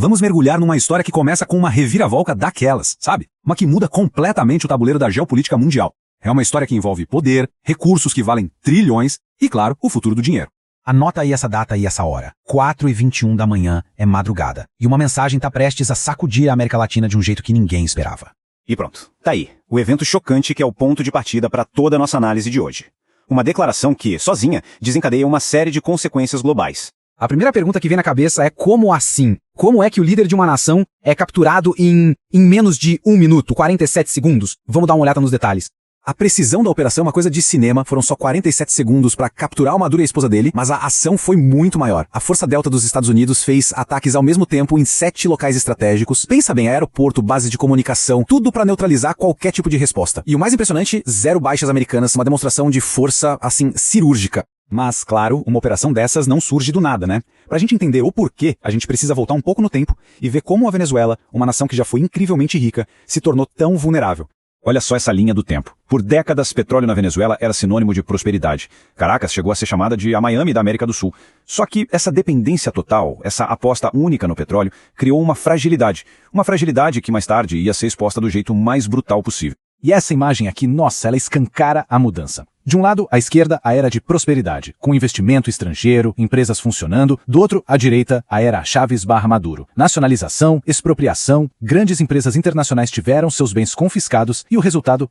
Vamos mergulhar numa história que começa com uma reviravolta daquelas, sabe? Uma que muda completamente o tabuleiro da geopolítica mundial. É uma história que envolve poder, recursos que valem trilhões e, claro, o futuro do dinheiro. Anota aí essa data e essa hora. 4h21 da manhã é madrugada. E uma mensagem tá prestes a sacudir a América Latina de um jeito que ninguém esperava. E pronto, tá aí. O evento chocante que é o ponto de partida para toda a nossa análise de hoje. Uma declaração que, sozinha, desencadeia uma série de consequências globais. A primeira pergunta que vem na cabeça é como assim? Como é que o líder de uma nação é capturado em menos de 1 minuto, 47 segundos? Vamos dar uma olhada nos detalhes. A precisão da operação é uma coisa de cinema, foram só 47 segundos para capturar o Maduro e a esposa dele, mas a ação foi muito maior. A Força Delta dos Estados Unidos fez ataques ao mesmo tempo em 7 locais estratégicos. Pensa bem, aeroporto, base de comunicação, tudo para neutralizar qualquer tipo de resposta. E o mais impressionante, 0 baixas americanas, uma demonstração de força, assim, cirúrgica. Mas, claro, uma operação dessas não surge do nada, né? Pra gente entender o porquê, a gente precisa voltar um pouco no tempo e ver como a Venezuela, uma nação que já foi incrivelmente rica, se tornou tão vulnerável. Olha só essa linha do tempo. Por décadas, petróleo na Venezuela era sinônimo de prosperidade. Caracas chegou a ser chamada de a Miami da América do Sul. Só que essa dependência total, essa aposta única no petróleo, criou uma fragilidade. Uma fragilidade que mais tarde ia ser exposta do jeito mais brutal possível. E essa imagem aqui, nossa, ela escancara a mudança. De um lado, à esquerda, a era de prosperidade, com investimento estrangeiro, empresas funcionando. Do outro, à direita, a era Chávez/Maduro. Nacionalização, expropriação, grandes empresas internacionais tiveram seus bens confiscados e o resultado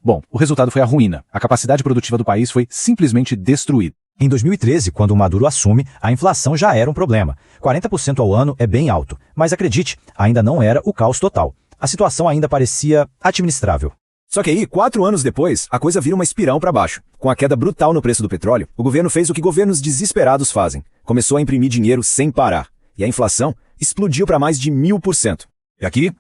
foi a ruína. A capacidade produtiva do país foi simplesmente destruída. Em 2013, quando o Maduro assume, a inflação já era um problema. 40% ao ano é bem alto, mas acredite, ainda não era o caos total. A situação ainda parecia administrável. Só que aí, 4 anos depois, a coisa vira uma espiral para baixo. Com a queda brutal no preço do petróleo, o governo fez o que governos desesperados fazem. Começou a imprimir dinheiro sem parar. E a inflação explodiu para mais de 1000%. E aqui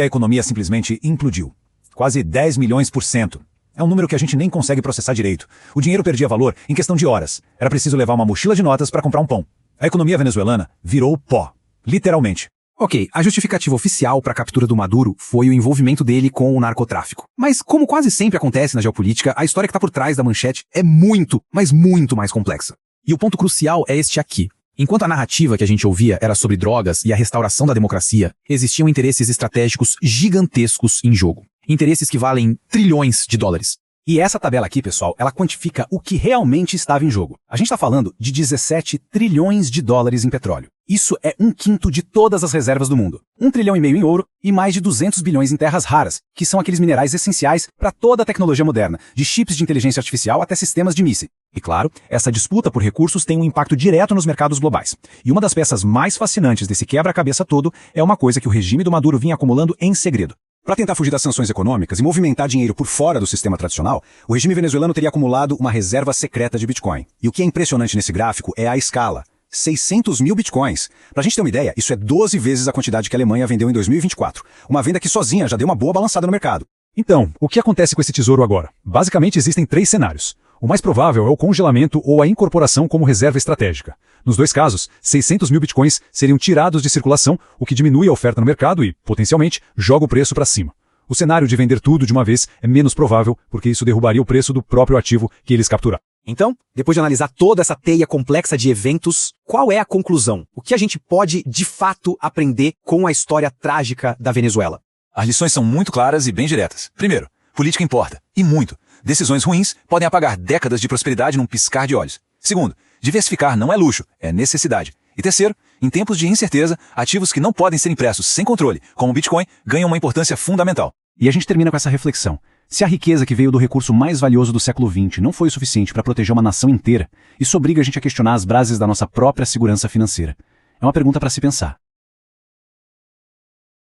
a economia simplesmente implodiu. Quase 10 milhões por cento. É um número que a gente nem consegue processar direito. O dinheiro perdia valor em questão de horas. Era preciso levar uma mochila de notas para comprar um pão. A economia venezuelana virou pó. Literalmente. Ok, a justificativa oficial para a captura do Maduro foi o envolvimento dele com o narcotráfico. Mas como quase sempre acontece na geopolítica, a história que está por trás da manchete é muito, mas muito mais complexa. E o ponto crucial é este aqui. Enquanto a narrativa que a gente ouvia era sobre drogas e a restauração da democracia, existiam interesses estratégicos gigantescos em jogo. Interesses que valem trilhões de dólares. E essa tabela aqui, pessoal, ela quantifica o que realmente estava em jogo. A gente está falando de 17 trilhões de dólares em petróleo. Isso é 1/5 de todas as reservas do mundo. 1,5 trilhão em ouro e mais de 200 bilhões em terras raras, que são aqueles minerais essenciais para toda a tecnologia moderna, de chips de inteligência artificial até sistemas de mísseis. E claro, essa disputa por recursos tem um impacto direto nos mercados globais. E uma das peças mais fascinantes desse quebra-cabeça todo é uma coisa que o regime do Maduro vinha acumulando em segredo. Para tentar fugir das sanções econômicas e movimentar dinheiro por fora do sistema tradicional, o regime venezuelano teria acumulado uma reserva secreta de Bitcoin. E o que é impressionante nesse gráfico é a escala. 600 mil bitcoins. Pra gente ter uma ideia, isso é 12 vezes a quantidade que a Alemanha vendeu em 2024. Uma venda que sozinha já deu uma boa balançada no mercado. Então, o que acontece com esse tesouro agora? Basicamente existem 3 cenários. O mais provável é o congelamento ou a incorporação como reserva estratégica. Nos 2 casos, 600 mil bitcoins seriam tirados de circulação, o que diminui a oferta no mercado e, potencialmente, joga o preço para cima. O cenário de vender tudo de uma vez é menos provável, porque isso derrubaria o preço do próprio ativo que eles capturaram. Então, depois de analisar toda essa teia complexa de eventos, qual é a conclusão? O que a gente pode, de fato, aprender com a história trágica da Venezuela? As lições são muito claras e bem diretas. Primeiro, política importa, e muito. Decisões ruins podem apagar décadas de prosperidade num piscar de olhos. Segundo, diversificar não é luxo, é necessidade. E terceiro, em tempos de incerteza, ativos que não podem ser impressos sem controle, como o Bitcoin, ganham uma importância fundamental. E a gente termina com essa reflexão. Se a riqueza que veio do recurso mais valioso do século XX não foi o suficiente para proteger uma nação inteira, isso obriga a gente a questionar as bases da nossa própria segurança financeira. É uma pergunta para se pensar.